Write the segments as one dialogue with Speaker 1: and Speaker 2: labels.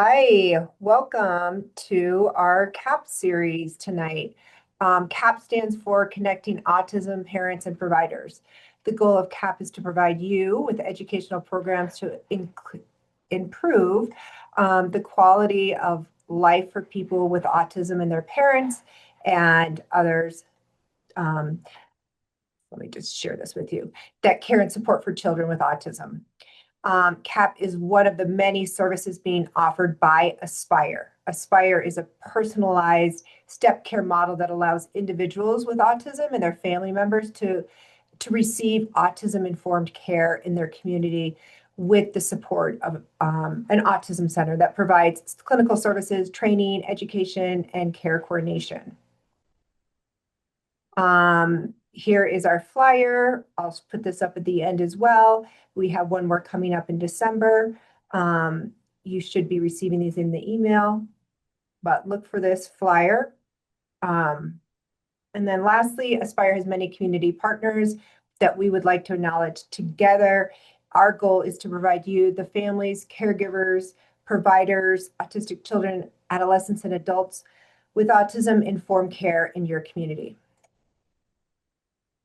Speaker 1: Hi, welcome to our CAPP series tonight. CAPP stands for Connecting Autism Parents and Providers. The goal of CAPP is to provide you with educational programs to improve the quality of life for people with autism and their parents and others. Um, Let me just share this with you, that care and support for children with autism. CAPP is one of the many services being offered by Aspire. Aspire is a personalized step care model that allows individuals with autism and their family members to receive autism-informed care in their community with the support of an autism center that provides clinical services, training, education, and care coordination. Here is our flyer. I'll put this up at the end as well. We have one more coming up in December. You should be receiving these in the email, but look for this flyer. And then lastly, Aspire has many community partners that we would like to acknowledge together. Our goal is to provide you, the families, caregivers, providers, autistic children, adolescents, and adults with autism-informed care in your community.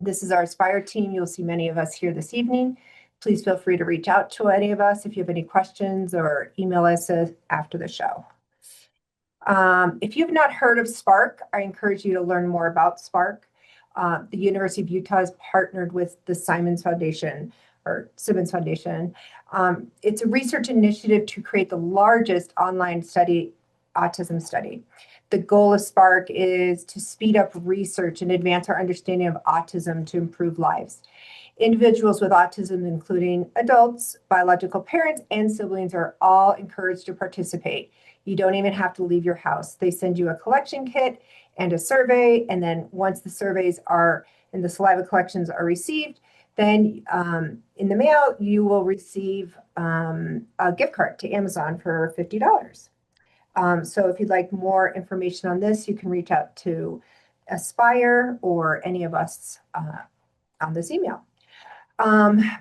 Speaker 1: This is our Aspire team. You'll see many of us here this evening. Please feel free to reach out to any of us if you have any questions or email us after the show. If you've not heard of Spark, I encourage you to learn more about Spark. The University of Utah has partnered with the Simmons Foundation. It's a research initiative to create the largest online autism study. The goal of Spark is to speed up research and advance our understanding of autism to improve lives. Individuals with autism, including adults, biological parents, and siblings, are all encouraged to participate. You don't even have to leave your house. They send you a collection kit and a survey, and then once the surveys are and the saliva collections are received, then in the mail, you will receive a gift card to Amazon for $50. So if you'd like more information on this, you can reach out to Aspire or any of us on this email.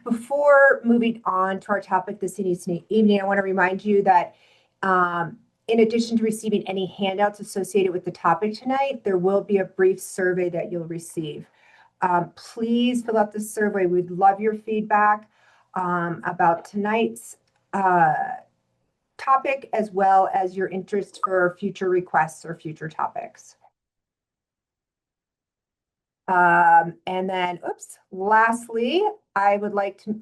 Speaker 1: Before moving on to our topic this evening, I want to remind you that in addition to receiving any handouts associated with the topic tonight, there will be a brief survey that you'll receive. Please fill out the survey. We'd love your feedback about tonight's topic, as well as your interest for future requests or future topics. And then, lastly, I would like to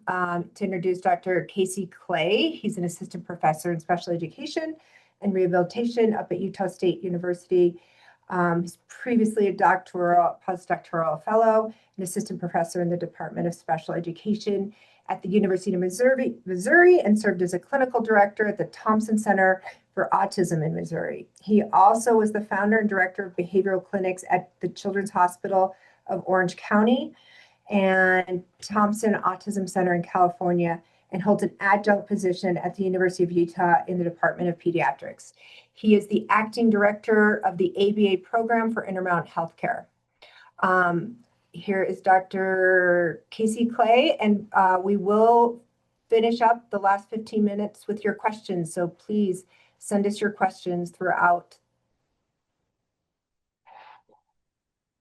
Speaker 1: introduce Dr. Casey Clay. He's an assistant professor in special education and rehabilitation up at Utah State University. He's previously a postdoctoral fellow, an assistant professor in the Department of Special Education at the University of Missouri, and served as a clinical director at the Thompson Center for Autism in Missouri. He also was the founder and director of behavioral clinics at the Children's Hospital of Orange County and Thompson Autism Center in California, and holds an adjunct position at the University of Utah in the Department of Pediatrics. He is the acting director of the ABA program for Intermountain Healthcare. Here is Dr. Casey Clay, and we will finish up the last 15 minutes with your questions. So please send us your questions throughout.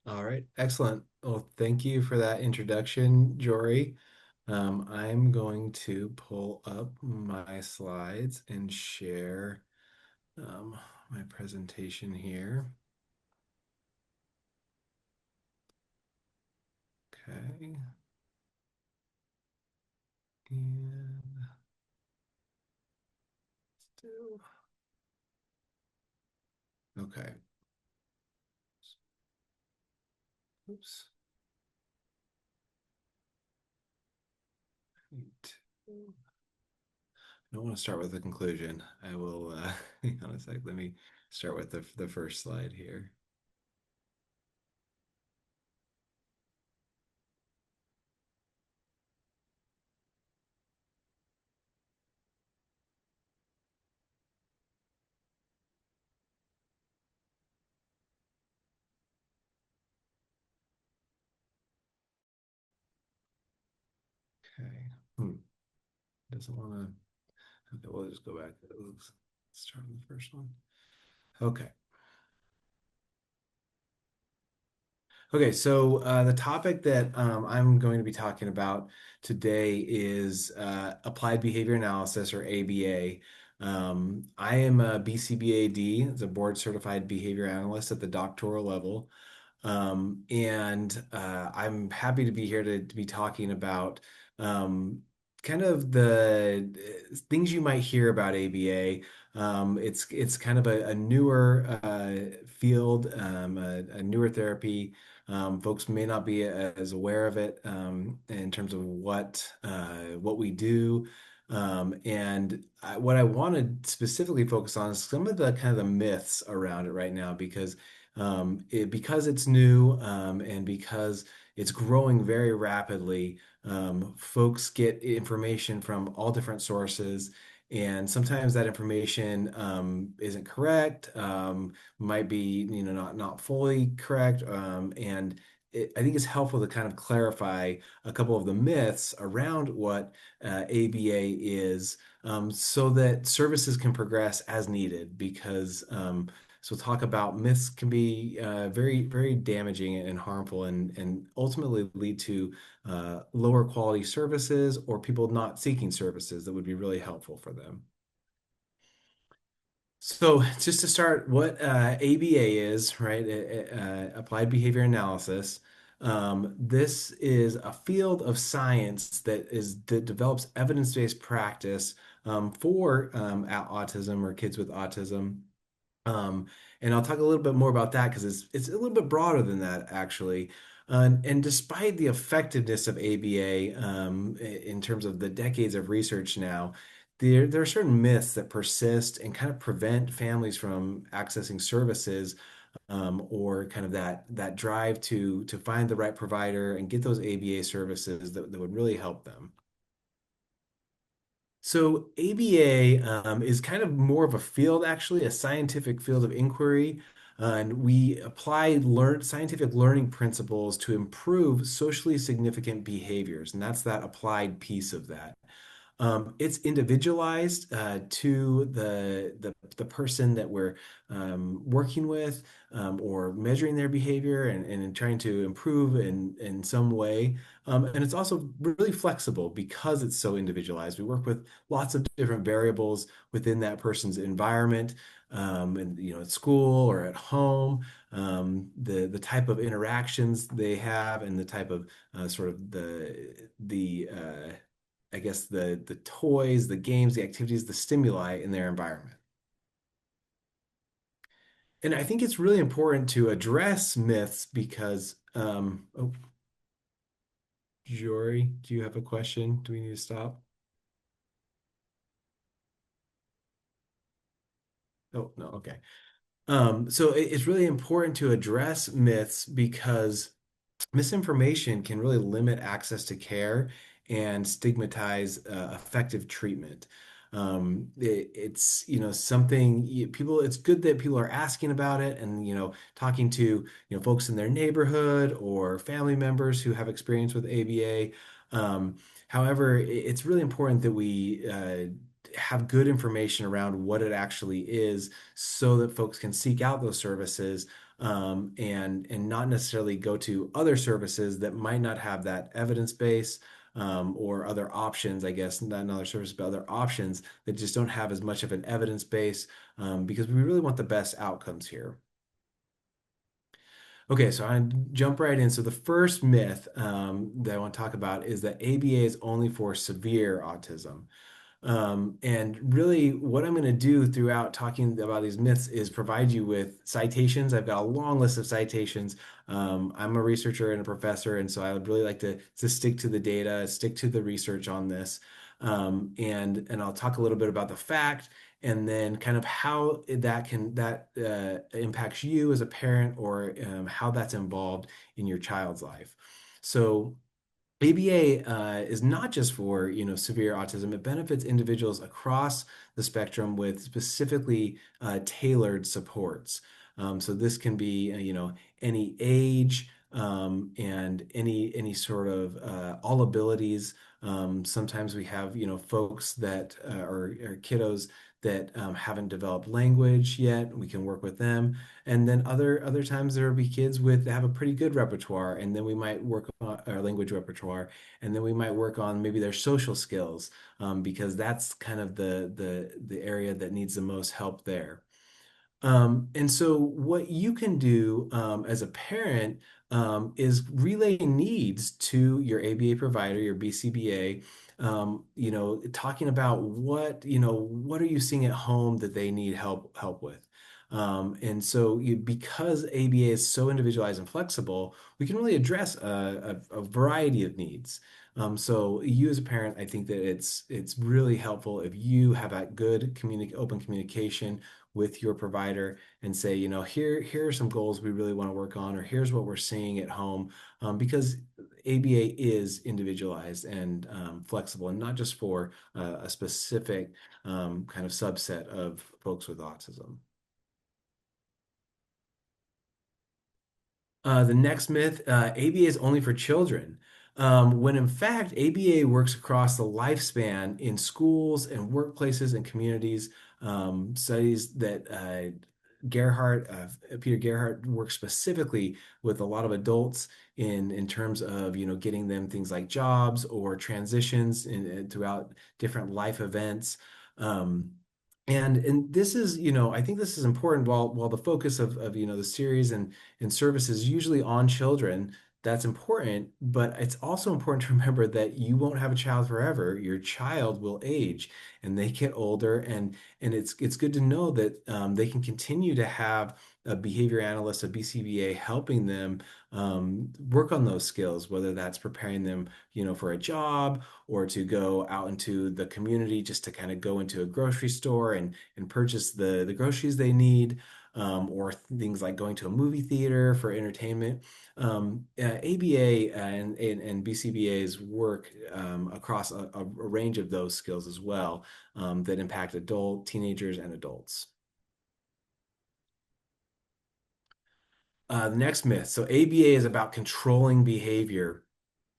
Speaker 2: All right, excellent. Well, thank you for that introduction, Jory. I'm going to pull up my slides and share my presentation here. Okay. And still. Okay. Oops. I don't want to start with the conclusion. I will, hang on a sec. Let me start with the first slide here. Okay. Doesn't want to. Okay, we'll just go back. Oops. Start with the first one. Okay. Okay, so the topic that I'm going to be talking about today is applied behavior analysis, or ABA. I am a BCBAD, as a board certified behavior analyst at the doctoral level. And I'm happy to be here to be talking about um, kind of the things you might hear about ABA. It's kind of a newer field, a newer therapy. Folks may not be as aware of it in terms of what we do. What I want to specifically focus on is some of the kind of the myths around it right now, because it's new, and because it's growing very rapidly. Folks get information from all different sources, and sometimes that information isn't correct, might be not fully correct, and I think it's helpful to kind of clarify a couple of the myths around what ABA is, so that services can progress as needed. Because so we'll talk about myths can be very, very damaging and harmful, and ultimately lead to lower quality services, or people not seeking services that would be really helpful for them. So just to start, what ABA is, right? Applied Behavior Analysis. This is a field of science that develops evidence-based practice for autism, or kids with autism. Um, and I'll talk a little bit more about that because it's a little bit broader than that, actually. And despite the effectiveness of ABA, in terms of the decades of research now, there are certain myths that persist and kind of prevent families from accessing services, or kind of that drive to find the right provider and get those ABA services that would really help them. So ABA is kind of more of a field, actually, a scientific field of inquiry, and we apply scientific learning principles to improve socially significant behaviors, and that's that applied piece of that. It's individualized to the person that we're working with, or measuring their behavior, and trying to improve in some way. And it's also really flexible because it's so individualized. We work with lots of different variables within that person's environment, and at school or at home, the type of interactions they have, and the type of sort of the I guess the toys, the games, the activities, the stimuli in their environment. And I think it's really important to address myths because, oh, Jory, do you have a question? Do we need to stop? Oh, no, okay. So it's really important to address myths because misinformation can really limit access to care and stigmatize effective treatment. It's something people. It's good that people are asking about it, and talking to folks in their neighborhood or family members who have experience with ABA. However, it's really important that we have good information around what it actually is, so that folks can seek out those services, and not necessarily go to other services that might not have that evidence base, or other options, I guess, not another service, but other options that just don't have as much of an evidence base, because we really want the best outcomes here. Okay, so I jump right in. So the first myth that I want to talk about is that ABA is only for severe autism. And really, what I'm going to do throughout talking about these myths is provide you with citations. I've got a long list of citations. I'm a researcher and a professor, and so I would really like to stick to the data, stick to the research on this. And I'll talk a little bit about the fact, and then kind of how that impacts you as a parent, or how that's involved in your child's life. So ABA is not just for severe autism. It benefits individuals across the spectrum with specifically tailored supports. So this can be any age, and any sort of all abilities. Sometimes we have folks that or kiddos that haven't developed language yet. We can work with them. And then other times there will be kids with have a pretty good repertoire, and then we might work on our language repertoire, and then we might work on maybe their social skills, because that's kind of the area that needs the most help there. And so what you can do as a parent is relay needs to your ABA provider, your BCBA, talking about what are you seeing at home that they need help with. And so because ABA is so individualized and flexible, we can really address a variety of needs. So you as a parent, I think that it's really helpful if you have that good open communication with your provider and say, here are some goals we really want to work on, or here's what we're seeing at home, because ABA is individualized and flexible, and not just for a specific kind of subset of folks with autism. The next myth, ABA is only for children. When in fact, ABA works across the lifespan in schools and workplaces and communities. Studies that Peter Gerhardt works specifically with a lot of adults in terms of, getting them things like jobs or transitions throughout different life events. Um, and this is, I think this is important while the focus of the series and service is usually on children. That's important, but it's also important to remember that you won't have a child forever. Your child will age and they get older, and it's good to know that they can continue to have a behavior analyst, a BCBA, helping them work on those skills, whether that's preparing them, for a job, or to go out into the community just to kind of go into a grocery store and purchase the groceries they need, or things like going to a movie theater for entertainment. ABA and BCBA's work across a range of those skills as well, that impact teenagers, and adults. The next myth. So ABA is about controlling behavior,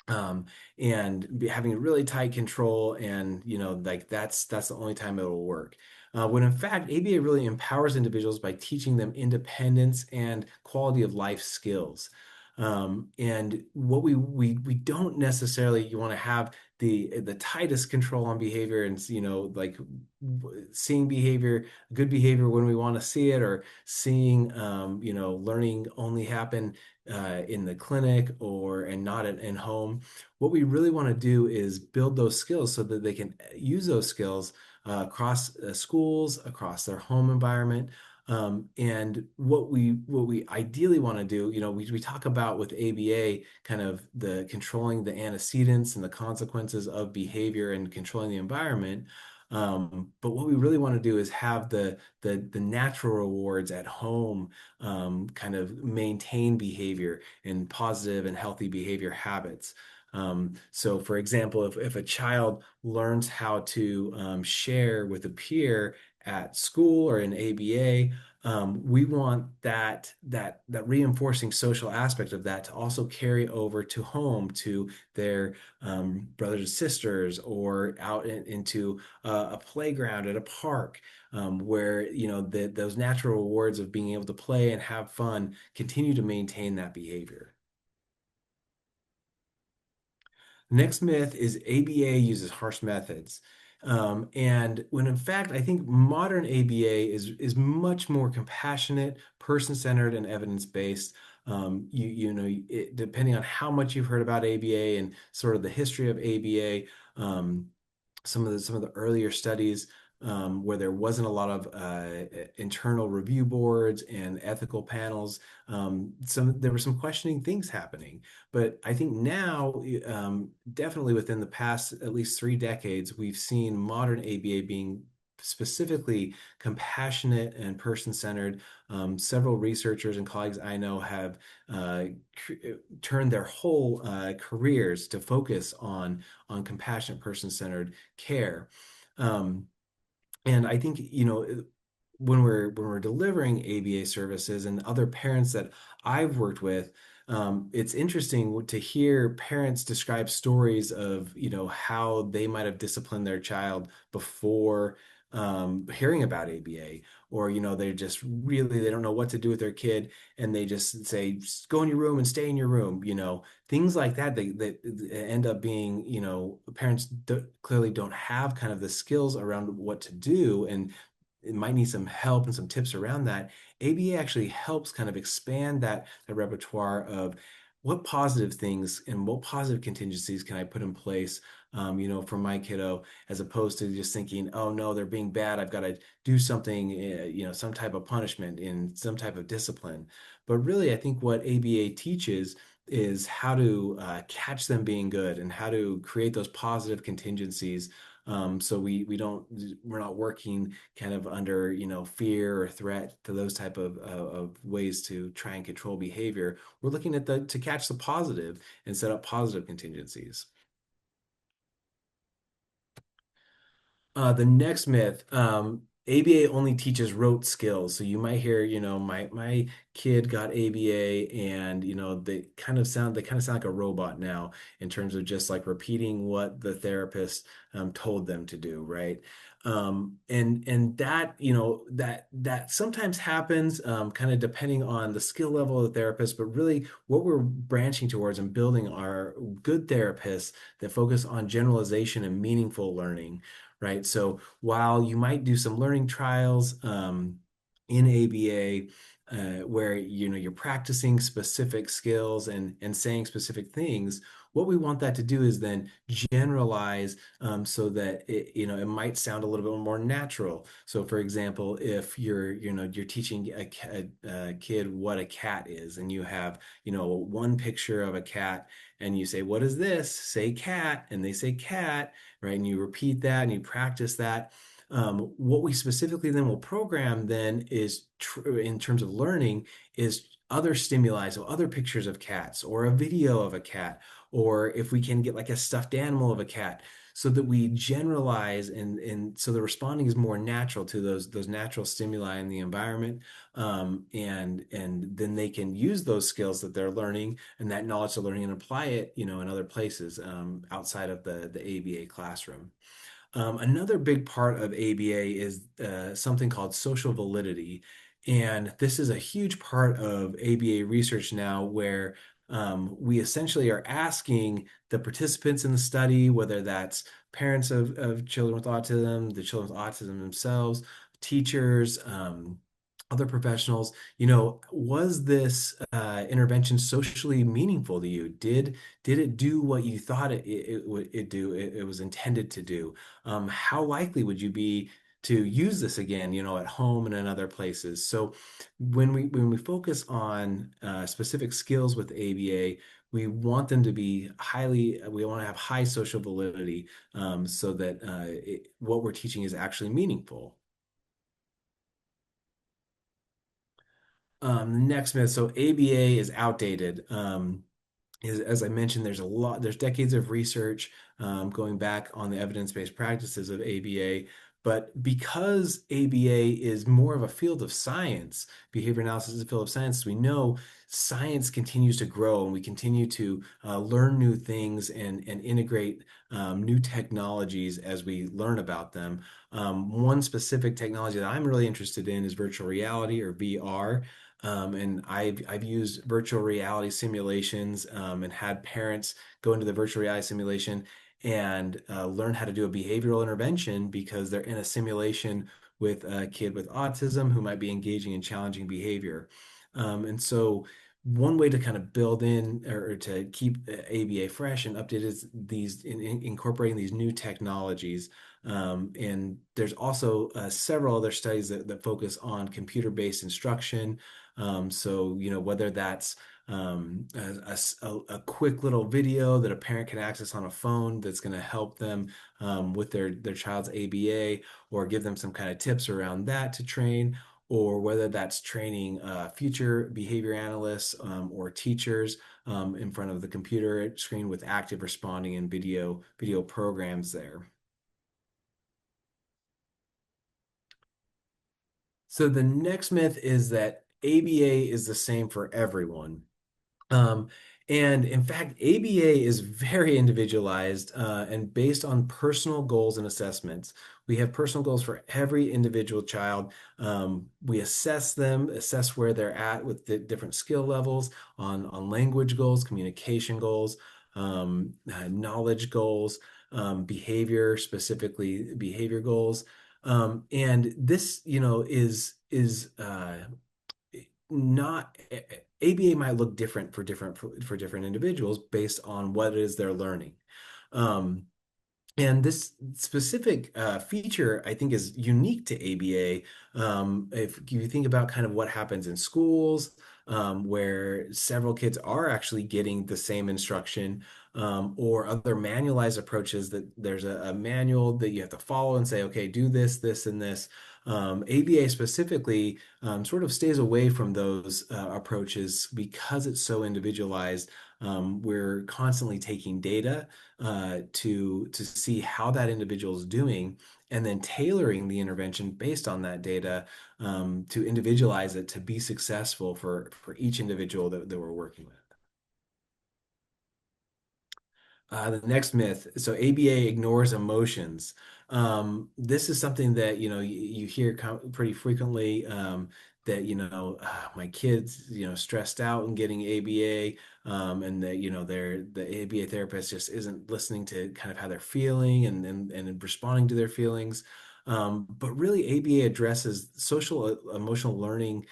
Speaker 2: um, and having really tight control, and like that's the only time it will work. When in fact, ABA really empowers individuals by teaching them independence and quality of life skills. And what we don't necessarily, you want to have the tightest control on behavior, and like seeing good behavior when we want to see it, or seeing learning only happen in the clinic and not in home. What we really want to do is build those skills so that they can use those skills across schools, across their home environment. And what we ideally want to do, we talk about with ABA kind of the controlling the antecedents and the consequences of behavior and controlling the environment. But what we really want to do is have the natural rewards at home, kind of maintain behavior and positive and healthy behavior habits. So, for example, if a child learns how to share with a peer at school or in ABA, we want that reinforcing social aspect of that to also carry over to home, to their brothers and sisters, or out into a playground at a park, where those natural rewards of being able to play and have fun continue to maintain that behavior. Next myth is ABA uses harsh methods. And when in fact, I think modern ABA is much more compassionate, person-centered, and evidence-based. Depending on how much you've heard about ABA and sort of the history of ABA, some of the earlier studies, where there wasn't a lot of internal review boards and ethical panels. There were some questioning things happening, but I think now, definitely within the past at least 3 decades, we've seen modern ABA being specifically compassionate and person-centered. Several researchers and colleagues I know have turned their whole careers to focus on compassionate, person-centered care. Um, and I think, when we're delivering ABA services, and other parents that I've worked with, it's interesting to hear parents describe stories of, how they might have disciplined their child before hearing about ABA, or they're just really they don't know what to do with their kid, and they just say, "Just go in your room and stay in your room." Things like that. They end up being, parents clearly don't have kind of the skills around what to do, and it might need some help and some tips around that. ABA actually helps kind of expand that repertoire of what positive things and what positive contingencies can I put in place, for my kiddo, as opposed to just thinking, oh no, they're being bad. I've got to do something, some type of punishment in some type of discipline. But really, I think what ABA teaches is how to catch them being good and how to create those positive contingencies. So we're not working kind of under fear or threat to those type of ways to try and control behavior. We're looking at the to catch the positive and set up positive contingencies. The next myth, ABA only teaches rote skills. So you might hear, my kid got ABA, and they kind of sound like a robot now in terms of just like repeating what the therapist told them to do, right? And that that sometimes happens, kind of depending on the skill level of the therapist, but really what we're branching towards and building are good therapists that focus on generalization and meaningful learning, right? So while you might do some learning trials in ABA, where you're practicing specific skills and saying specific things, what we want that to do is then generalize, so that it might sound a little bit more natural. So, for example, if you're teaching a kid what a cat is, and you have one picture of a cat, and you say, "What is this?" Say cat, and they say cat, right? And you repeat that and you practice that. What we specifically then will program then is in terms of learning is other stimuli, so other pictures of cats or a video of a cat, or if we can get like a stuffed animal of a cat, so that we generalize, and so the responding is more natural to those natural stimuli in the environment, and then they can use those skills that they're learning and that knowledge they're learning and apply it, in other places, outside of the ABA classroom. Another big part of ABA is something called social validity. And this is a huge part of ABA research now, where we essentially are asking the participants in the study, whether that's parents of children with autism, the children with autism themselves, teachers, other professionals, was this intervention socially meaningful to you? Did it do what you thought it was intended to do? How likely would you be to use this again, at home and in other places? So when we focus on specific skills with ABA, we want them to be we want to have high social validity, so that what we're teaching is actually meaningful. The next myth, so ABA is outdated. As I mentioned, there's decades of research going back on the evidence-based practices of ABA. But because ABA is more of a field of science, behavior analysis is a field of science, we know science continues to grow, and we continue to learn new things and integrate new technologies as we learn about them. One specific technology that I'm really interested in is virtual reality, or VR. And I've used virtual reality simulations, and had parents go into the virtual reality simulation and learn how to do a behavioral intervention, because they're in a simulation with a kid with autism who might be engaging in challenging behavior. And so one way to kind of build in, or to keep ABA fresh and updated, is incorporating these new technologies. And there's also several other studies that focus on computer-based instruction. So, whether that's a quick little video that a parent can access on a phone that's going to help them with their child's ABA, or give them some kind of tips around that to train, or whether that's training future behavior analysts, or teachers in front of the computer screen with active responding and video programs there. So the next myth is that ABA is the same for everyone. Um, And in fact, ABA is very individualized and based on personal goals and assessments. We have personal goals for every individual child. We assess them, assess where they're at with the different skill levels on language goals, communication goals, knowledge goals, behavior, specifically behavior goals. And this, is not ABA might look different for different individuals based on what it is they're learning. Um, and this specific feature, I think, is unique to ABA. If you think about kind of what happens in schools, where several kids are actually getting the same instruction, or other manualized approaches that there's a manual that you have to follow and say, okay, do this, this, and this. ABA specifically sort of stays away from those approaches because it's so individualized. We're constantly taking data to see how that individual is doing, and then tailoring the intervention based on that data to individualize it to be successful for each individual that we're working with. The next myth. So ABA ignores emotions. This is something that you hear pretty frequently. That my kids stressed out and getting ABA, and that the ABA therapist just isn't listening to kind of how they're feeling and responding to their feelings. But really, ABA addresses social emotional learning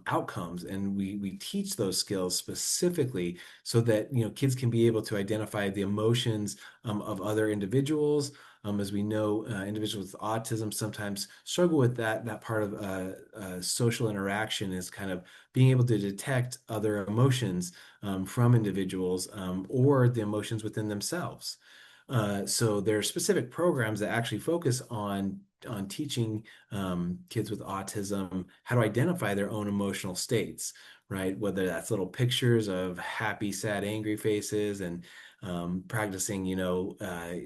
Speaker 2: outcomes, and we teach those skills specifically so that kids can be able to identify the emotions of other individuals. As we know, individuals with autism sometimes struggle with that part of social interaction, is kind of being able to detect other emotions from individuals, or the emotions within themselves. So there are specific programs that actually focus on teaching kids with autism how to identify their own emotional states, right? Whether that's little pictures of happy, sad, angry faces, and practicing,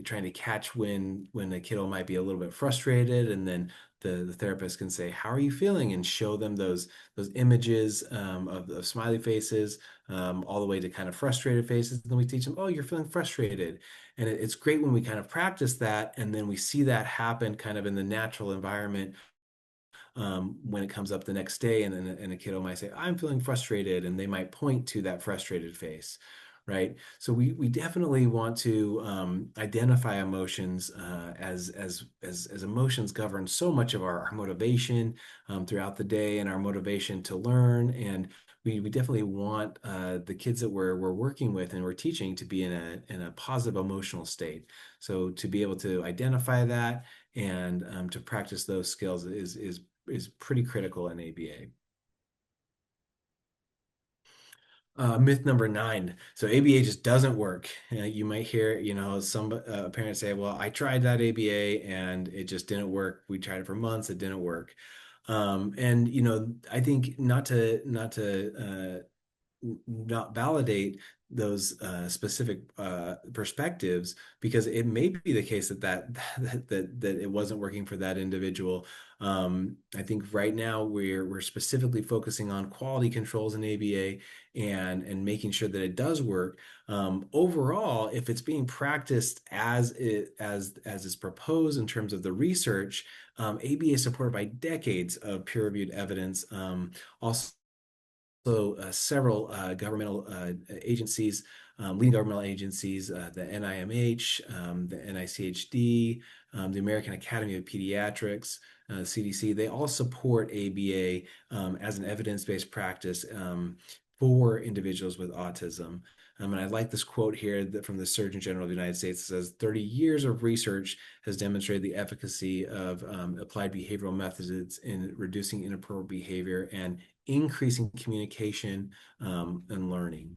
Speaker 2: trying to catch when a kiddo might be a little bit frustrated, and then the therapist can say, "How are you feeling?" and show them those images of smiley faces, all the way to kind of frustrated faces. And then we teach them, "Oh, you're feeling frustrated." And it's great when we kind of practice that, and then we see that happen kind of in the natural environment when it comes up the next day, and a kiddo might say, "I'm feeling frustrated," and they might point to that frustrated face, right? So we definitely want to identify emotions as emotions govern so much of our motivation throughout the day, and our motivation to learn. And we definitely want the kids that we're working with and we're teaching to be in a positive emotional state. So to be able to identify that and to practice those skills is pretty critical in ABA. Myth number 9. So ABA just doesn't work. You might hear, some parents say, "Well, I tried that ABA and it just didn't work. We tried it for months, it didn't work." And I think not validate those specific perspectives, because it may be the case that it wasn't working for that individual. I think right now we're specifically focusing on quality controls in ABA and making sure that it does work. Overall, if it's being practiced as is proposed in terms of the research, ABA is supported by decades of peer-reviewed evidence. Also, several governmental agencies, leading governmental agencies, the NIMH, the NICHD, the American Academy of Pediatrics, CDC, they all support ABA as an evidence-based practice for individuals with autism. And I like this quote here from the Surgeon General of the United States. It says, "30 years of research has demonstrated the efficacy of applied behavioral methods in reducing inappropriate behavior and increasing communication and learning."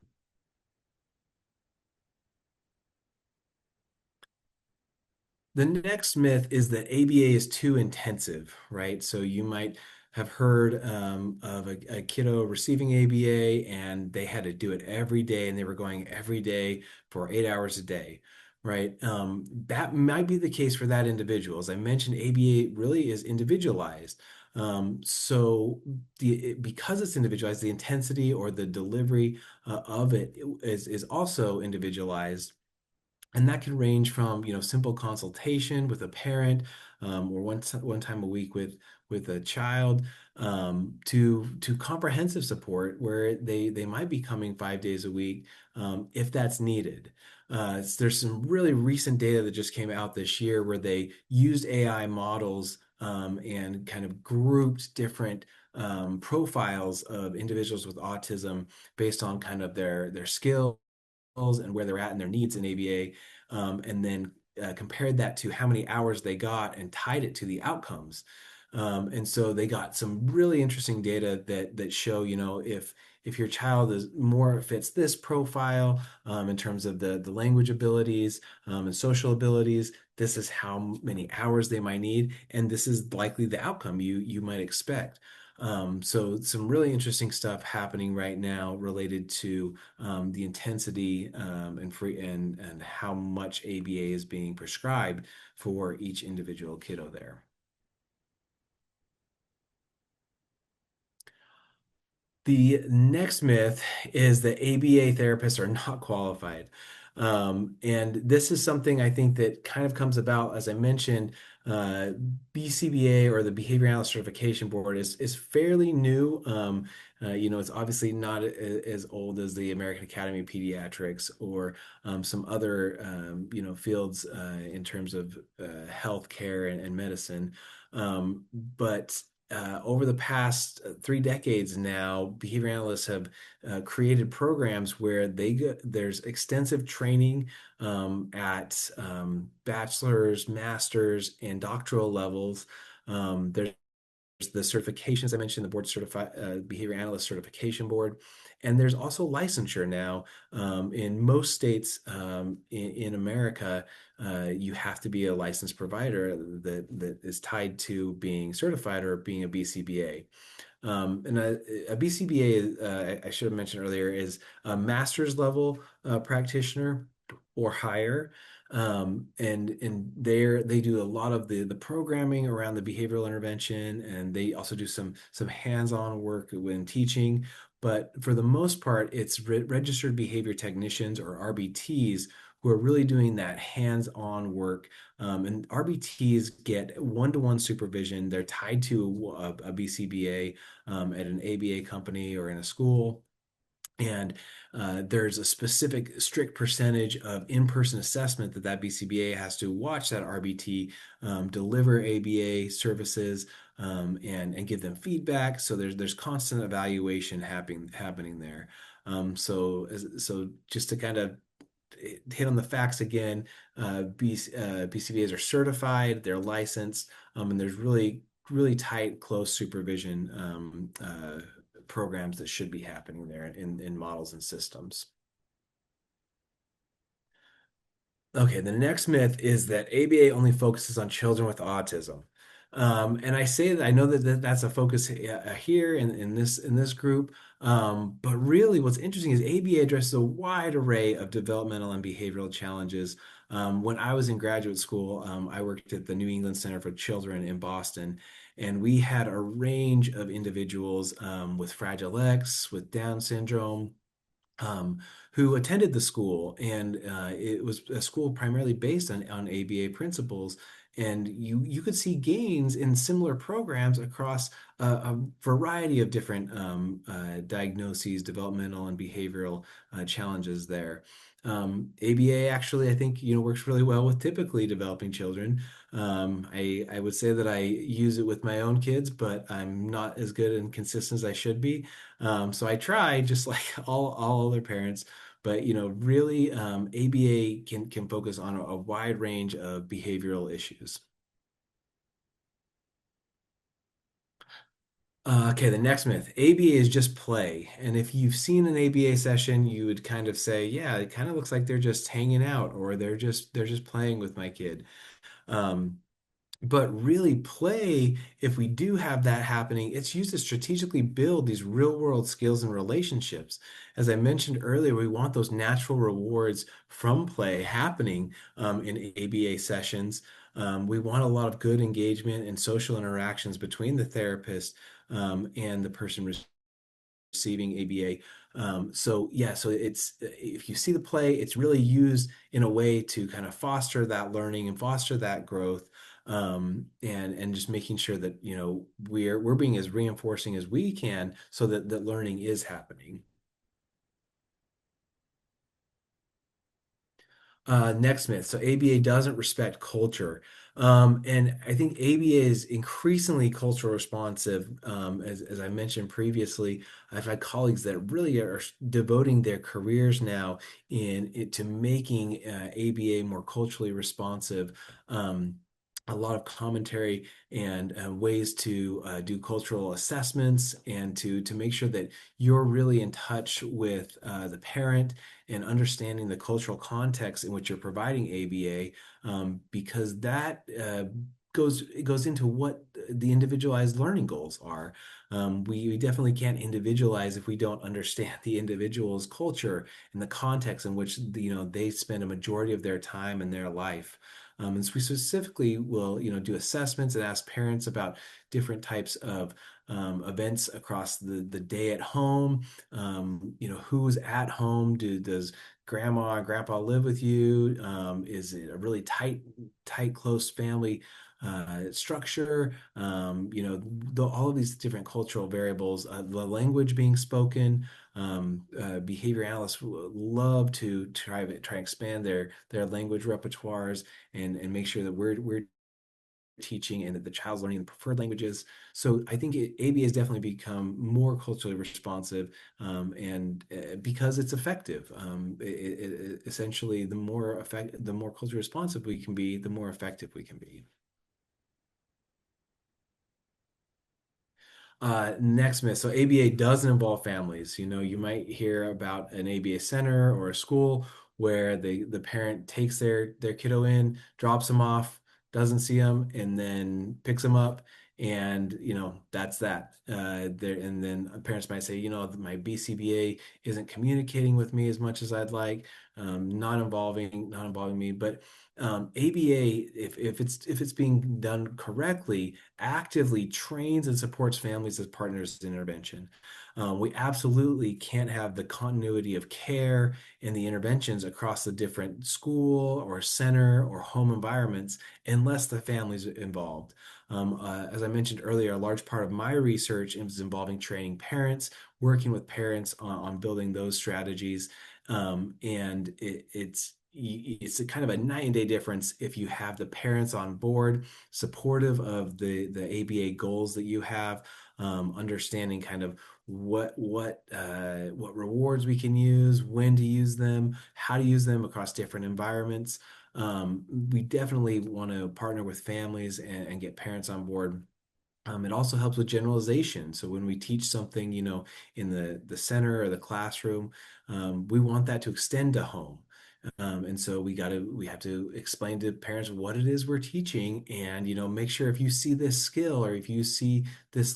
Speaker 2: The next myth is that ABA is too intensive, right? So you might have heard of a kiddo receiving ABA and they had to do it every day, and they were going every day for 8 hours a day, right? That might be the case for that individual. As I mentioned, ABA really is individualized. So because it's individualized, the intensity or the delivery of it is also individualized. And that can range from, simple consultation with a parent, or one time a week with a child, to comprehensive support where they might be coming 5 days a week, if that's needed. There's some really recent data that just came out this year where they used AI models, and kind of grouped different profiles of individuals with autism based on kind of their skills and where they're at and their needs in ABA, and then compared that to how many hours they got and tied it to the outcomes. And so they got some really interesting data that show, if your child is more fits this profile, in terms of the language abilities, and social abilities, this is how many hours they might need, and this is likely the outcome you might expect. So some really interesting stuff happening right now related to the intensity, and how much ABA is being prescribed for each individual kiddo there. The next myth is that ABA therapists are not qualified. And this is something I think that kind of comes about, as I mentioned, BCBA, or the Behavior Analyst Certification Board, is fairly new. It's obviously not as old as the American Academy of Pediatrics, or some other, fields in terms of healthcare and medicine. But over the past 3 decades now, behavior analysts have created programs where there's extensive training, at bachelor's, master's, and doctoral levels. There's the certifications I mentioned, the board certified behavior analyst certification board, and there's also licensure now. In most states, in America, you have to be a licensed provider that is tied to being certified or being a BCBA. And a BCBA, I should have mentioned earlier, is a master's level practitioner or higher. And they do a lot of the programming around the behavioral intervention, and they also do some hands-on work when teaching. But for the most part, it's registered behavior technicians, or RBTs, who are really doing that hands-on work. And RBTs get one-to-one supervision. They're tied to a BCBA, at an ABA company or in a school. And there's a specific strict percentage of in-person assessment that BCBA has to watch that RBT deliver ABA services, and give them feedback. So there's constant evaluation happening there. So just to kind of hit on the facts again, BCBAs are certified, they're licensed, and there's really tight, close supervision, programs that should be happening there in models and systems. Okay, the next myth is that ABA only focuses on children with autism. And I say that I know that's a focus here in this group. But really, what's interesting is ABA addresses a wide array of developmental and behavioral challenges. When I was in graduate school, I worked at the New England Center for Children in Boston, and we had a range of individuals, with Fragile X, with Down syndrome, um, who attended the school, and it was a school primarily based on ABA principles. And you could see gains in similar programs across a variety of different, diagnoses, developmental and behavioral challenges there. ABA actually, I think, works really well with typically developing children. I would say that I use it with my own kids, but I'm not as good and consistent as I should be. So I try, just like all other parents, but really, ABA can focus on a wide range of behavioral issues. Okay, the next myth, ABA is just play. And if you've seen an ABA session, you would kind of say, yeah, it kind of looks like they're just hanging out, or they're just playing with my kid. Um, But really, play, if we do have that happening, it's used to strategically build these real world skills and relationships. As I mentioned earlier, we want those natural rewards from play happening, in ABA sessions. We want a lot of good engagement and social interactions between the therapist and the person receiving ABA. So yeah, so it's if you see the play, it's really used in a way to kind of foster that learning and foster that growth, and just making sure that we're being as reinforcing as we can so that that learning is happening. Next myth. So ABA doesn't respect culture. And I think ABA is increasingly cultural responsive. As I mentioned previously, I've had colleagues that really are devoting their careers now to making ABA more culturally responsive. Um, a lot of commentary and ways to do cultural assessments and to make sure that you're really in touch with the parent and understanding the cultural context in which you're providing ABA, because that goes into what the individualized learning goals are. We definitely can't individualize if we don't understand the individual's culture and the context in which they spend a majority of their time in their life. And so we specifically will, do assessments and ask parents about different types of events across the day at home. Who's at home? Does grandma and grandpa live with you? Is it a really tight, close family structure? All of these different cultural variables, the language being spoken. Behavior analysts love to try and expand their language repertoires and make sure that we're teaching and that the child's learning the preferred languages. So I think ABA has definitely become more culturally responsive, and because it's effective. Essentially, the more culturally responsive we can be, the more effective we can be. Next myth. So ABA doesn't involve families. You might hear about an ABA center or a school where the parent takes their kiddo in, drops them off, doesn't see them, and then picks them up, and that's that. And then parents might say, my BCBA isn't communicating with me as much as I'd like, not involving me. But ABA, if it's being done correctly, actively trains and supports families as partners in intervention. We absolutely can't have the continuity of care and the interventions across the different school or center or home environments unless the family's involved. As I mentioned earlier, a large part of my research is involving training parents, working with parents on building those strategies. And it's a kind of a night and day difference if you have the parents on board, supportive of the ABA goals that you have, understanding kind of what rewards we can use, when to use them, how to use them across different environments. We definitely want to partner with families and get parents on board. It also helps with generalization. So when we teach something, in the center or the classroom, we want that to extend to home. And so we have to explain to parents what it is we're teaching, and make sure if you see this skill or if you see this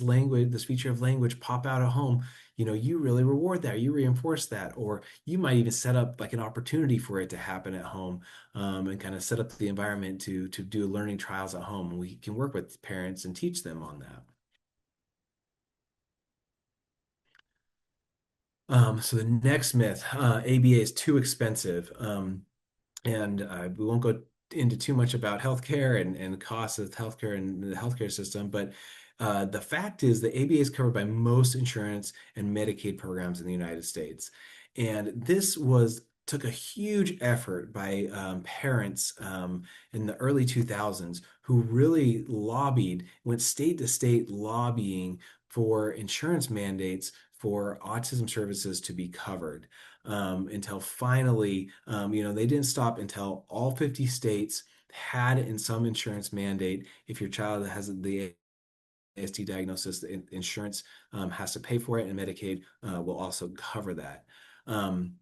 Speaker 2: feature of language pop out at home, you really reward that, or you reinforce that, or you might even set up like an opportunity for it to happen at home, and kind of set up the environment to do learning trials at home. And we can work with parents and teach them on that. So the next myth, ABA is too expensive. And we won't go into too much about healthcare and the costs of healthcare and the healthcare system, but the fact is that ABA is covered by most insurance and Medicaid programs in the United States. And this took a huge effort by parents in the early 2000s who really went state to state lobbying for insurance mandates for autism services to be covered, until finally, they didn't stop until all 50 states had in some insurance mandate, if your child has the ASD diagnosis, the insurance has to pay for it, and Medicaid will also cover that. Um,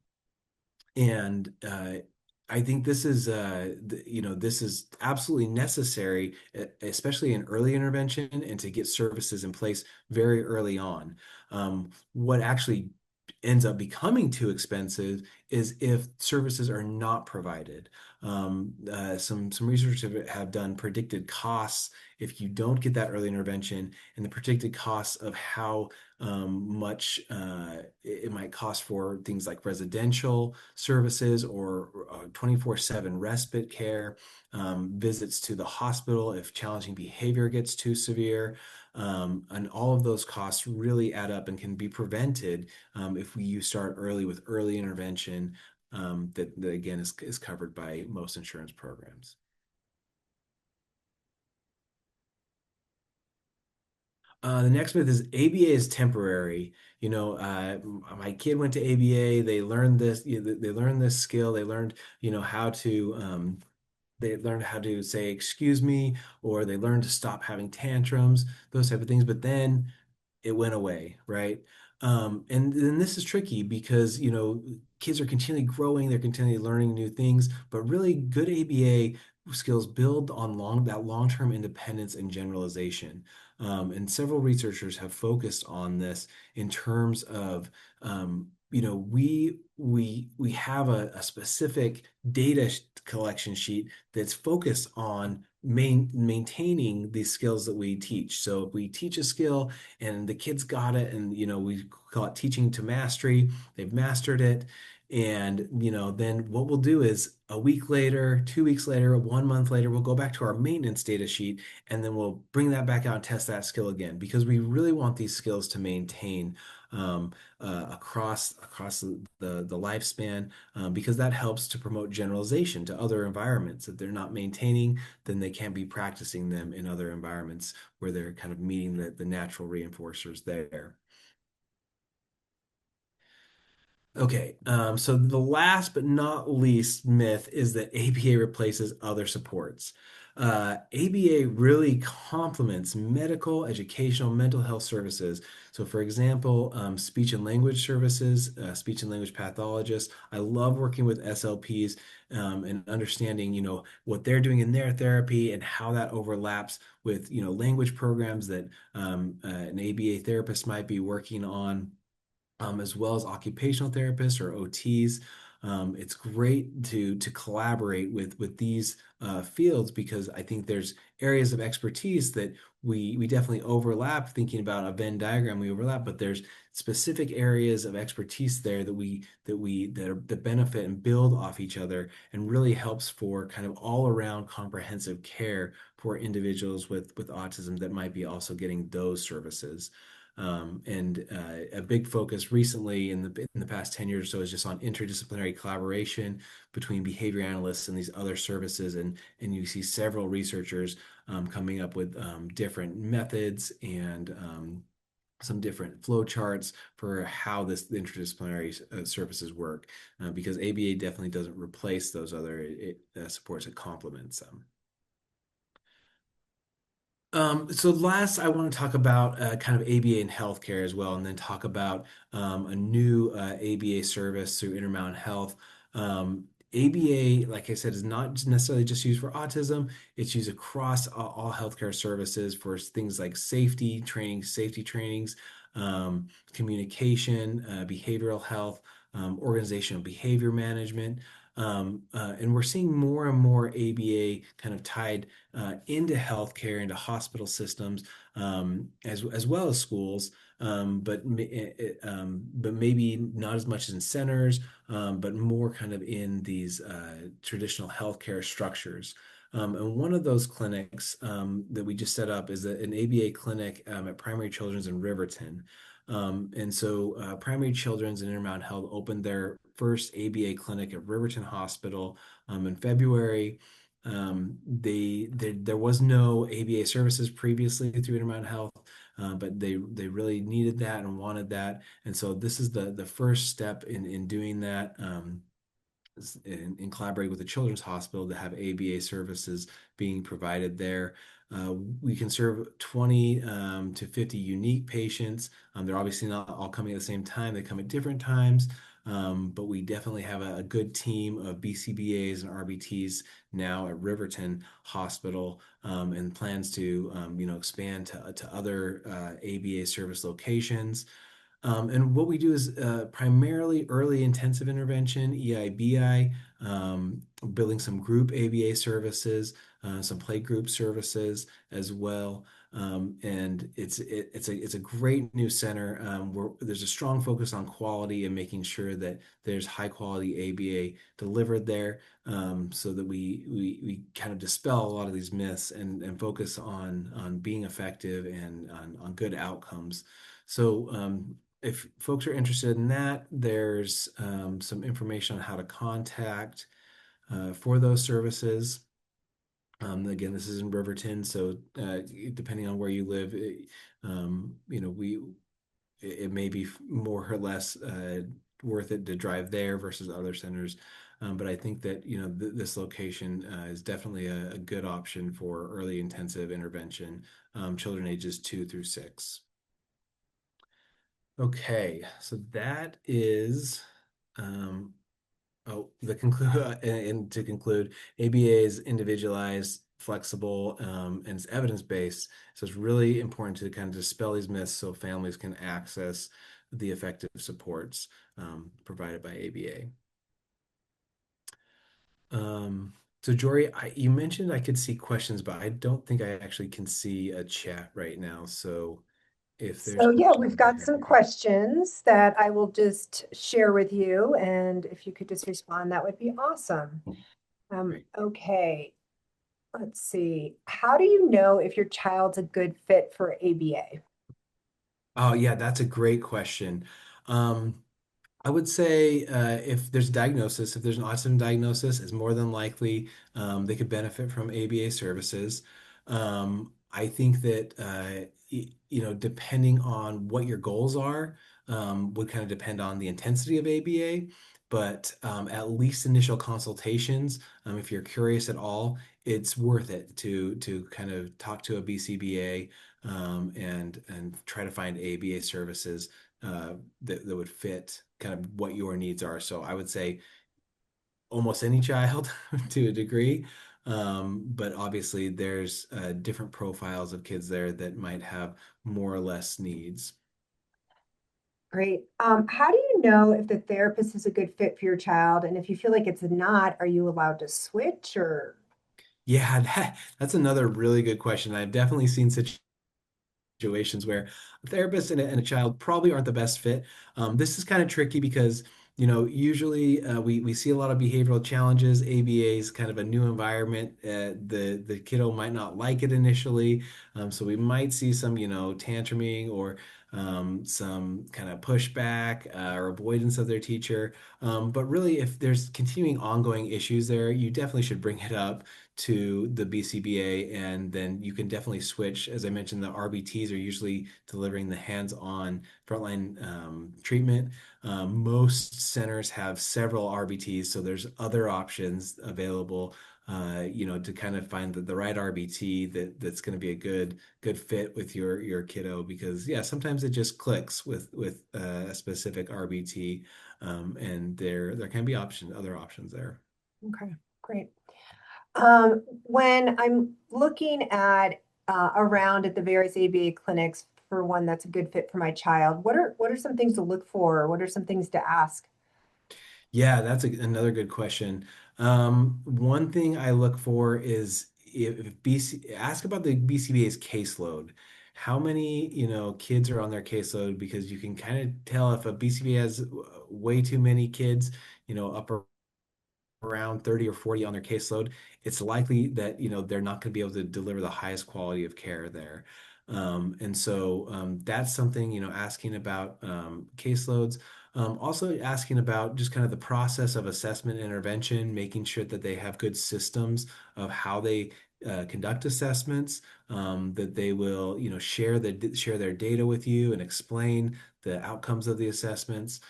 Speaker 2: and I think this is absolutely necessary, especially in early intervention and to get services in place very early on. What actually ends up becoming too expensive is if services are not provided. Some research have done predicted costs if you don't get that early intervention, and the predicted costs of how much it might cost for things like residential services or 24/7 respite care, visits to the hospital if challenging behavior gets too severe. And all of those costs really add up and can be prevented if you start early with early intervention that again is covered by most insurance programs. The next myth is ABA is temporary. My kid went to ABA. They learned this. They learned this skill. They learned how to say excuse me, or they learned to stop having tantrums, those type of things. But then it went away, right? And then this is tricky because, kids are continually growing, they're continually learning new things, but really good ABA skills build on that long-term independence and generalization. And several researchers have focused on this in terms of, we have a specific data collection sheet that's focused on maintaining these skills that we teach. So if we teach a skill and the kids got it, and we call it teaching to mastery, they've mastered it. And then what we'll do is a week later, 2 weeks later, 1 month later, we'll go back to our maintenance data sheet, and then we'll bring that back out and test that skill again, because we really want these skills to maintain across the lifespan, because that helps to promote generalization to other environments. If they're not maintaining, then they can't be practicing them in other environments where they're kind of meeting the natural reinforcers there. Okay, so the last but not least myth is that ABA replaces other supports. ABA really complements medical, educational, mental health services. So, for example, speech and language services, speech and language pathologists. I love working with SLPs and understanding, what they're doing in their therapy and how that overlaps with, language programs that an ABA therapist might be working on, as well as occupational therapists or OTs. It's great to collaborate with these fields, because I think there's areas of expertise that we definitely overlap. Thinking about a Venn diagram, we overlap, but there's specific areas of expertise there that benefit and build off each other, and really helps for kind of all around comprehensive care for individuals with autism that might be also getting those services. And a big focus recently in the past 10 years or so is just on interdisciplinary collaboration between behavior analysts and these other services. And you see several researchers coming up with different methods and some different flow charts for how this interdisciplinary services work, because ABA definitely doesn't replace those other supports, it complements them. So last, I want to talk about kind of ABA in healthcare as well, and then talk about a new ABA service through Intermountain Health. ABA, like I said, is not necessarily just used for autism. It's used across all healthcare services for things like safety trainings, communication, behavioral health, organizational behavior management. And we're seeing more and more ABA kind of tied into healthcare, into hospital systems, as well as schools, but maybe not as much in centers, but more kind of in these traditional healthcare structures. And one of those clinics that we just set up is an ABA clinic at Primary Children's in Riverton. And so Primary Children's and Intermountain Health opened their first ABA clinic at Riverton Hospital in February. There was no ABA services previously through Intermountain Health, but they really needed that and wanted that. And so this is the first step in doing that. In collaborating with the Children's Hospital to have ABA services being provided there. We can serve 20 to 50 unique patients. They're obviously not all coming at the same time. They come at different times, but we definitely have a good team of BCBAs and RBTs now at Riverton Hospital, and plans to expand to other ABA service locations. And what we do is primarily early intensive intervention, EIBI, building some group ABA services, some play group services as well. And it's a great new center where there's a strong focus on quality and making sure that there's high quality ABA delivered there, so that we kind of dispel a lot of these myths and focus on being effective and on good outcomes. So if folks are interested in that, there's some information on how to contact for those services. Again, this is in Riverton, so depending on where you live, it may be more or less worth it to drive there versus other centers. But I think that this location is definitely a good option for early intensive intervention, children ages 2 through 6. Okay, so that is um, the conclude and to conclude, ABA is individualized, flexible, and it's evidence-based. So it's really important to kind of dispel these myths so families can access the effective supports provided by ABA. So Jory, you mentioned I could see questions, but I don't think I actually can see a chat right now. So if there's
Speaker 1: So yeah,
Speaker 2: questions
Speaker 1: we've got
Speaker 2: there,
Speaker 1: some questions that I will just share with you, and if you could just respond, that would be awesome.
Speaker 2: great.
Speaker 1: Okay, let's see. How do you know if your child's a good fit for ABA?
Speaker 2: Oh yeah, that's a great question. Um, I would say if there's a diagnosis, if there's an autism diagnosis, it's more than likely they could benefit from ABA services. I think that depending on what your goals are, would kind of depend on the intensity of ABA. But at least initial consultations, if you're curious at all, it's worth it to kind of talk to a BCBA and try to find ABA services that would fit kind of what your needs are. So I would say almost any child to a degree. But obviously there's different profiles of kids there that might have more or less needs.
Speaker 1: Great. How do you know if the therapist is a good fit for your child? And if you feel like it's not, are you allowed to switch or?
Speaker 2: Yeah, that's another really good question. I've definitely seen situations where a therapist and a child probably aren't the best fit. This is kind of tricky because, usually we see a lot of behavioral challenges. ABA is kind of a new environment. The kiddo might not like it initially, so we might see some, tantruming or some kind of pushback or avoidance of their teacher. But really, if there's continuing ongoing issues there, you definitely should bring it up to the BCBA, and then you can definitely switch. As I mentioned, the RBTs are usually delivering the hands-on frontline treatment. Most centers have several RBTs, so there's other options available. To kind of find the right RBT that's going to be a good fit with your kiddo, because yeah, sometimes it just clicks with a specific RBT, and there can be other options there.
Speaker 1: Okay, great. When I'm looking at around at the various ABA clinics for one that's a good fit for my child, what are some things to look for? What are some things to ask?
Speaker 2: Yeah, that's another good question. One thing I look for is if ask about the BCBA's caseload. How many, kids are on their caseload? Because you can kind of tell if a BCBA has way too many kids, up around 30 or 40 on their caseload, it's likely that they're not going to be able to deliver the highest quality of care there. And so that's something, asking about caseloads. Also asking about just kind of the process of assessment intervention, making sure that they have good systems of how they conduct assessments, that they will, share their data with you and explain the outcomes of the assessments,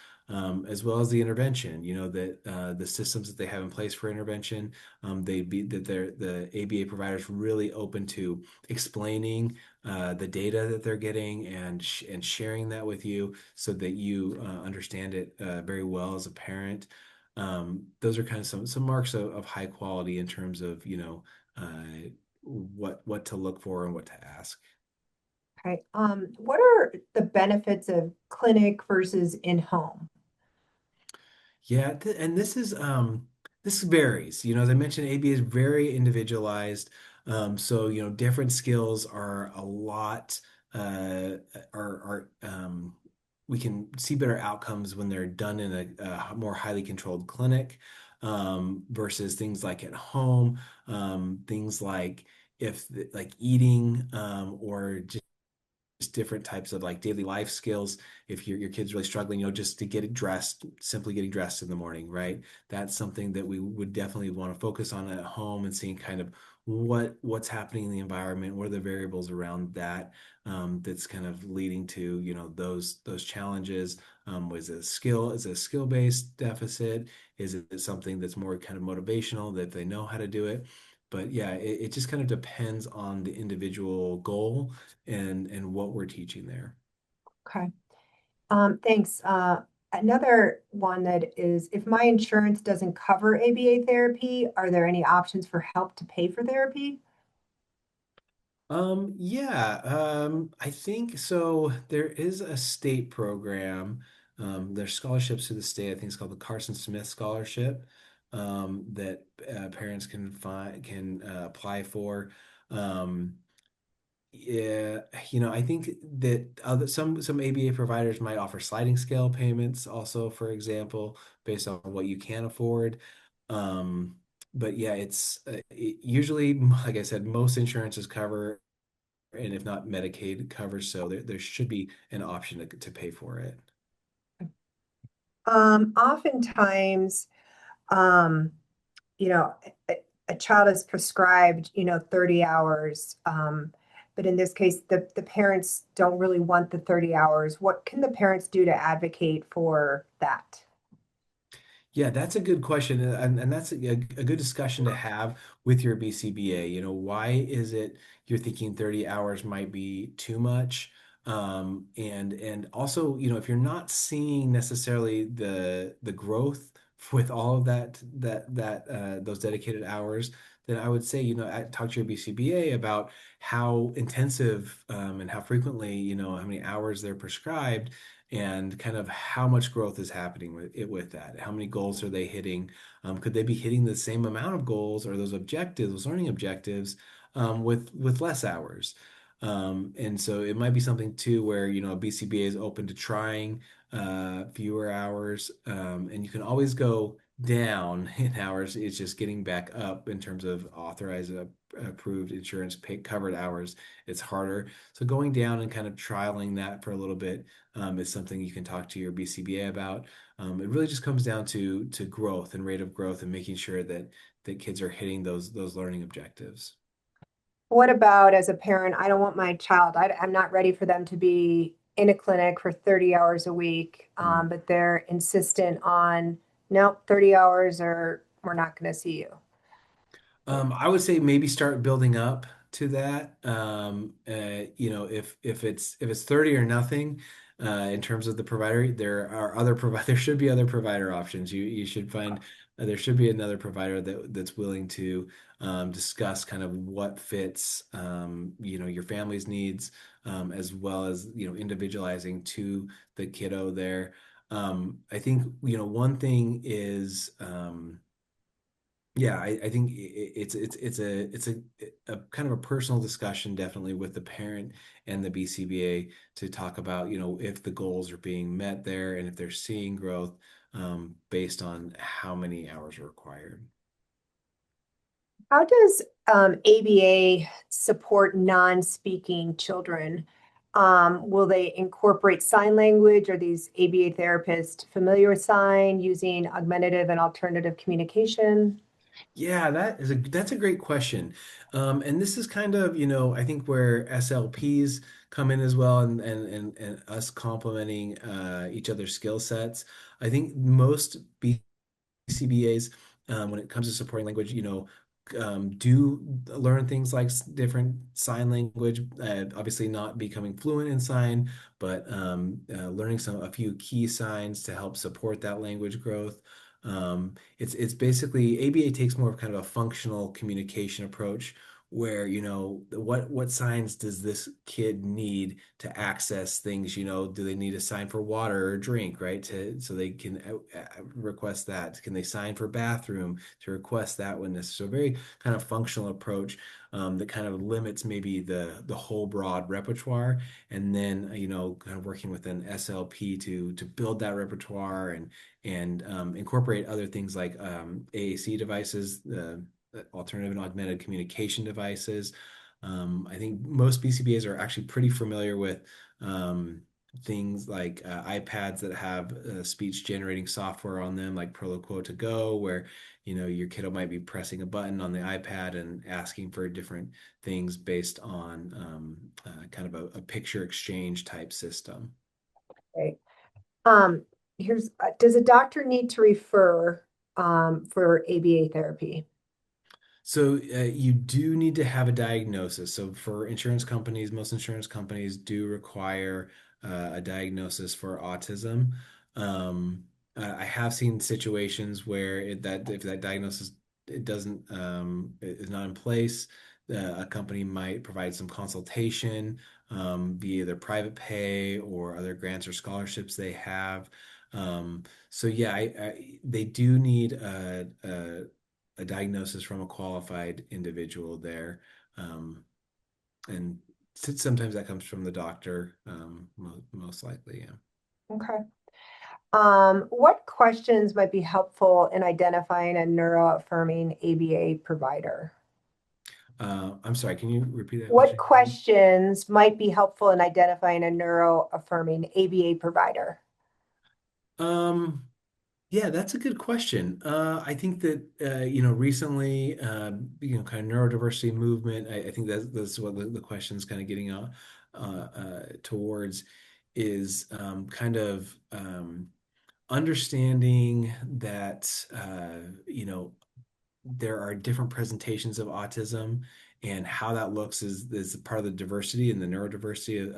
Speaker 2: as well as the intervention. That the systems that they have in place for intervention, the ABA providers really open to explaining the data that they're getting and sharing that with you so that you understand it very well as a parent. Those are kind of some marks of high quality in terms of what to look for and what to ask.
Speaker 1: Okay. What are the benefits of clinic versus in-home?
Speaker 2: Yeah, and this varies. As I mentioned, ABA is very individualized. So different skills are a lot are we can see better outcomes when they're done in a more highly controlled clinic versus things like at home, things like if like eating or just different types of like daily life skills. If your kid's really struggling, just to get it dressed, simply getting dressed in the morning, right? That's something that we would definitely want to focus on at home and seeing kind of what's happening in the environment, what are the variables around that that's kind of leading to those challenges. Was it a skill? Is it a skill-based deficit? Is it something that's more kind of motivational that they know how to do it? But yeah, it just kind of depends on the individual goal and what we're teaching there.
Speaker 1: Okay. Thanks. Another one that is, if my insurance doesn't cover ABA therapy, are there any options for help to pay for therapy?
Speaker 2: Yeah, I think so. There is a state program. There's scholarships through the state. I think it's called the Carson Smith Scholarship, that parents can apply for. Um, Yeah, I think that some ABA providers might offer sliding scale payments also, for example, based on what you can afford. Um, but yeah, usually, like I said, most insurances cover, and if not, Medicaid covers, so there should be an option to pay for it.
Speaker 1: Oftentimes, um, you know, a child is prescribed, 30 hours. But in this case, the parents don't really want the 30 hours. What can the parents do to advocate for that?
Speaker 2: Yeah, that's a good question, and that's a good discussion to have with your BCBA. Why is it you're thinking 30 hours might be too much? And also, if you're not seeing necessarily the growth with all of that those dedicated hours, then I would say, talk to your BCBA about how intensive and how frequently, how many hours they're prescribed and kind of how much growth is happening with that. How many goals are they hitting? Could they be hitting the same amount of goals or those objectives, those learning objectives, with less hours? And so it might be something too where BCBA is open to trying fewer hours, and you can always go down in hours. It's just getting back up in terms of authorized, approved insurance pay covered hours. It's harder. So going down and kind of trialing that for a little bit is something you can talk to your BCBA about. It really just comes down to growth and rate of growth and making sure that kids are hitting those learning objectives.
Speaker 1: What about as a parent? I don't want my child, I'm not ready for them to be in a clinic for 30 hours a week,
Speaker 2: Mm.
Speaker 1: but they're insistent on, no, 30 hours or we're not going to see you.
Speaker 2: I would say maybe start building up to that. If it's 30 or nothing, in terms of the provider, there should be other provider options. You should find there should be another provider that's willing to discuss kind of what fits your family's needs, as well as individualizing to the kiddo there. I think one thing is yeah, I think it's a kind of a personal discussion definitely with the parent and the BCBA to talk about, if the goals are being met there and if they're seeing growth based on how many hours are required.
Speaker 1: How does ABA support non-speaking children? Will they incorporate sign language? Are these ABA therapists familiar with sign using augmentative and alternative communication?
Speaker 2: Yeah, that's a great question. And this is kind of, I think where SLPs come in as well and us complementing each other's skill sets. I think most CBAs, when it comes to supporting language, do learn things like different sign language. Obviously, not becoming fluent in sign, but learning a few key signs to help support that language growth. It's basically ABA takes more of kind of a functional communication approach where, what signs does this kid need to access things? Do they need a sign for water or drink, right? So they can request that. Can they sign for bathroom to request that witness? So very kind of functional approach that kind of limits maybe the whole broad repertoire, and then kind of working with an SLP to build that repertoire and incorporate other things like AAC devices, the alternative and augmented communication devices. I think most BCBAs are actually pretty familiar with things like iPads that have speech generating software on them, like Proloquo to Go, where your kiddo might be pressing a button on the iPad and asking for different things based on kind of a picture exchange type system.
Speaker 1: Right. Um, does a doctor need to refer for ABA therapy?
Speaker 2: So you do need to have a diagnosis. So for insurance companies, most insurance companies do require a diagnosis for autism. I have seen situations where that if that diagnosis it doesn't is not in place, a company might provide some consultation via their private pay or other grants or scholarships they have. So yeah, they do need a diagnosis from a qualified individual there. Um, and sometimes that comes from the doctor, most likely, yeah.
Speaker 1: Okay. What questions might be helpful in identifying a neuroaffirming ABA provider?
Speaker 2: I'm sorry, can you repeat that
Speaker 1: What
Speaker 2: question?
Speaker 1: questions might be helpful in identifying a neuroaffirming ABA provider?
Speaker 2: Um, yeah, that's a good question. I think that recently, kind of neurodiversity movement. I think that's what the question's kind of getting towards is kind of understanding that there are different presentations of autism, and how that looks is part of the diversity and the neurodiversity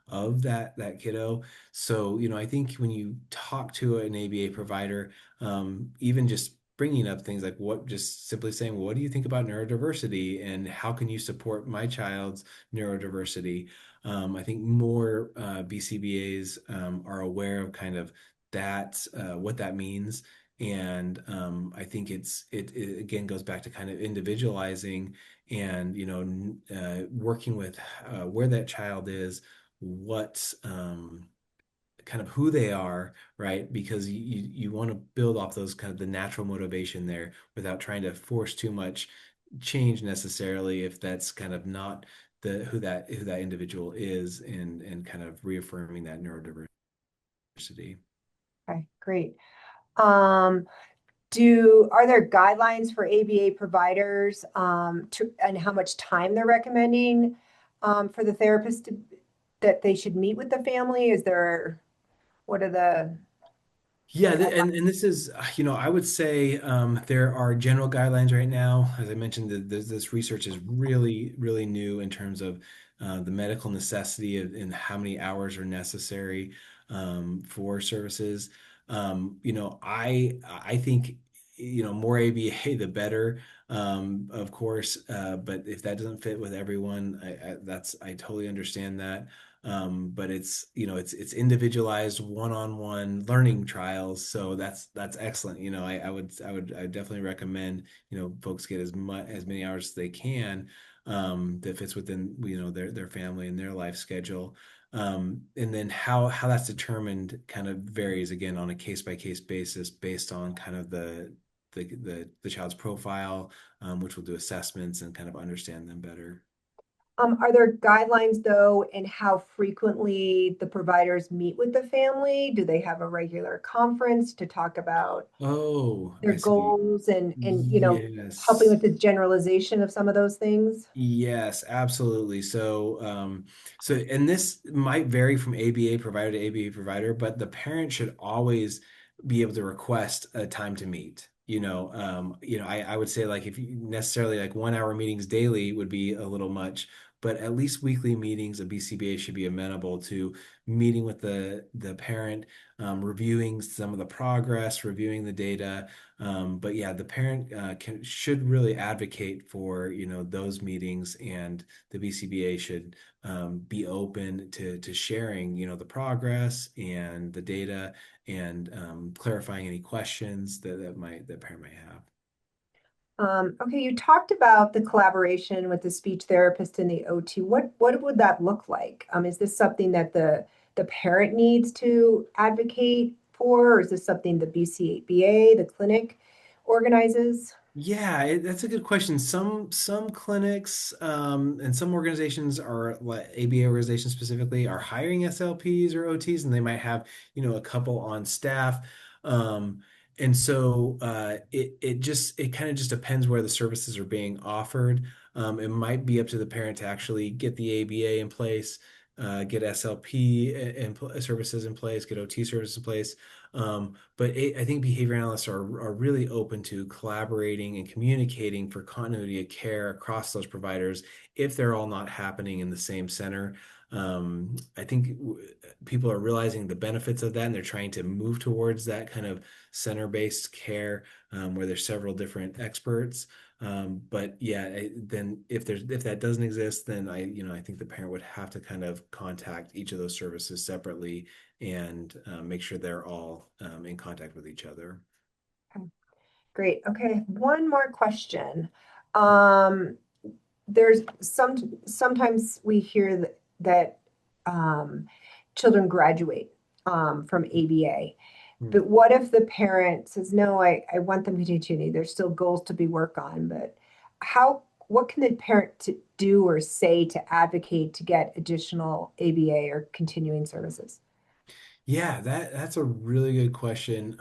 Speaker 2: of that kiddo. So I think when you talk to an ABA provider, even just bringing up things like what just simply saying, what do you think about neurodiversity and how can you support my child's neurodiversity? I think more BCBAs are aware of kind of that, what that means. And I think it again goes back to kind of individualizing and working with where that child is, what kind of who they are, right? Because you want to build off those kind of the natural motivation there without trying to force too much change necessarily, if that's kind of not the who that individual is, and kind of reaffirming that neurodiversity.
Speaker 1: Okay, great. Um, are there guidelines for ABA providers and how much time they're recommending for the therapist that they should meet with the family? What are the
Speaker 2: Yeah,
Speaker 1: guidelines?
Speaker 2: and this is, I would say there are general guidelines right now. As I mentioned, this research is really, really new in terms of the medical necessity and how many hours are necessary for services. I think more ABA the better, of course. But if that doesn't fit with everyone, I totally understand that. But it's individualized one-on-one learning trials, so that's excellent. I would definitely recommend folks get as many hours as they can that fits within their family and their life schedule. And then how that's determined kind of varies again on a case by case basis based on kind of the child's profile, which will do assessments and kind of understand them better.
Speaker 1: Are there guidelines though in how frequently the providers meet with the family? Do they have a regular conference to talk about
Speaker 2: Oh,
Speaker 1: their
Speaker 2: I see.
Speaker 1: goals and helping
Speaker 2: Yes.
Speaker 1: with the generalization of some of those things?
Speaker 2: Yes, absolutely. And this might vary from ABA provider to ABA provider, but the parent should always be able to request a time to meet. I would say like if you necessarily like 1 hour meetings daily would be a little much, but at least weekly meetings, a BCBA should be amenable to meeting with the parent, reviewing some of the progress, reviewing the data. But yeah, the parent should really advocate for, those meetings, and the BCBA should be open to sharing, the progress and the data, and clarifying any questions that parent might have.
Speaker 1: Okay, you talked about the collaboration with the speech therapist and the OT. What would that look like? Is this something that the parent needs to advocate for, or is this something the BCBA, the clinic, organizes?
Speaker 2: Yeah, that's a good question. Some clinics and some organizations are like ABA organizations specifically are hiring SLPs or OTs, and they might have, a couple on staff. And so it kind of just depends where the services are being offered. It might be up to the parent to actually get the ABA in place, get SLP services in place, get OT services in place. But I think behavior analysts are really open to collaborating and communicating for continuity of care across those providers if they're all not happening in the same center. I think people are realizing the benefits of that, and they're trying to move towards that kind of center-based care, where there's several different experts. But yeah, then if that doesn't exist, then I think the parent would have to kind of contact each of those services separately, and make sure they're all in contact with each other.
Speaker 1: Okay, great. Okay, one more question. Um, there's sometimes we hear that children graduate from ABA.
Speaker 2: Hmm.
Speaker 1: But what if the parent says, no, I want them to continue. There's still goals to be worked on, but what can the parent do or say to advocate to get additional ABA or continuing services?
Speaker 2: Yeah, that's a really good question.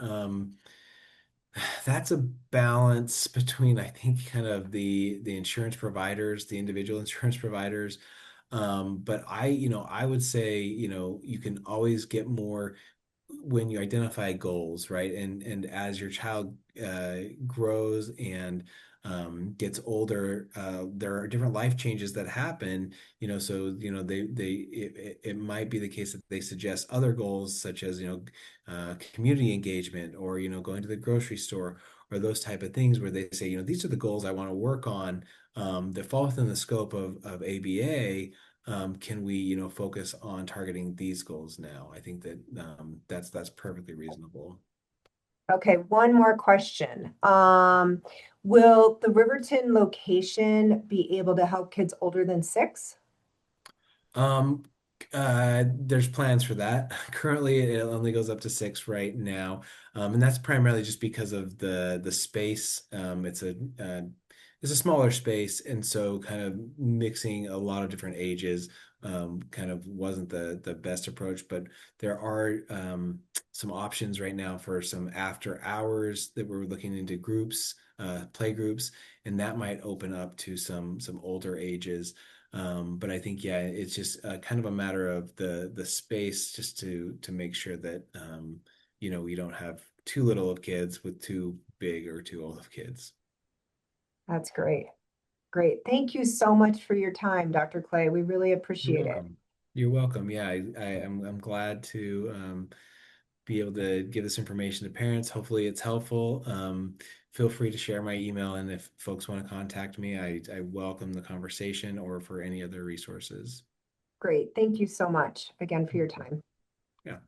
Speaker 2: That's a balance between, I think, kind of the insurance providers, the individual insurance providers. But I would say, you can always get more when you identify goals, right? And as your child grows and gets older, there are different life changes that happen. So it might be the case that they suggest other goals, such as community engagement, or going to the grocery store, or those type of things, where they say, these are the goals I want to work on, that fall within the scope of ABA. Can we, focus on targeting these goals now? I think that that's perfectly reasonable.
Speaker 1: Okay, one more question. Will the Riverton location be able to help kids older than 6?
Speaker 2: Um, there's plans for that. Currently, it only goes up to 6 right now, and that's primarily just because of the space. It's a smaller space, and so kind of mixing a lot of different ages kind of wasn't the best approach. But there are some options right now for some after hours that we're looking into groups, play groups, and that might open up to some older ages. But I think, yeah, it's just kind of a matter of the space, just to make sure that we don't have too little of kids with too big or too old of kids.
Speaker 1: That's great. Great. Thank you so much for your time, Dr. Clay. We really
Speaker 2: You're
Speaker 1: appreciate it.
Speaker 2: welcome. You're welcome. Yeah, I'm glad to be able to give this information to parents. Hopefully, it's helpful. Feel free to share my email, and if folks want to contact me, I welcome the conversation, or for any other resources.
Speaker 1: Great. Thank you so much again for your time.
Speaker 2: Yeah.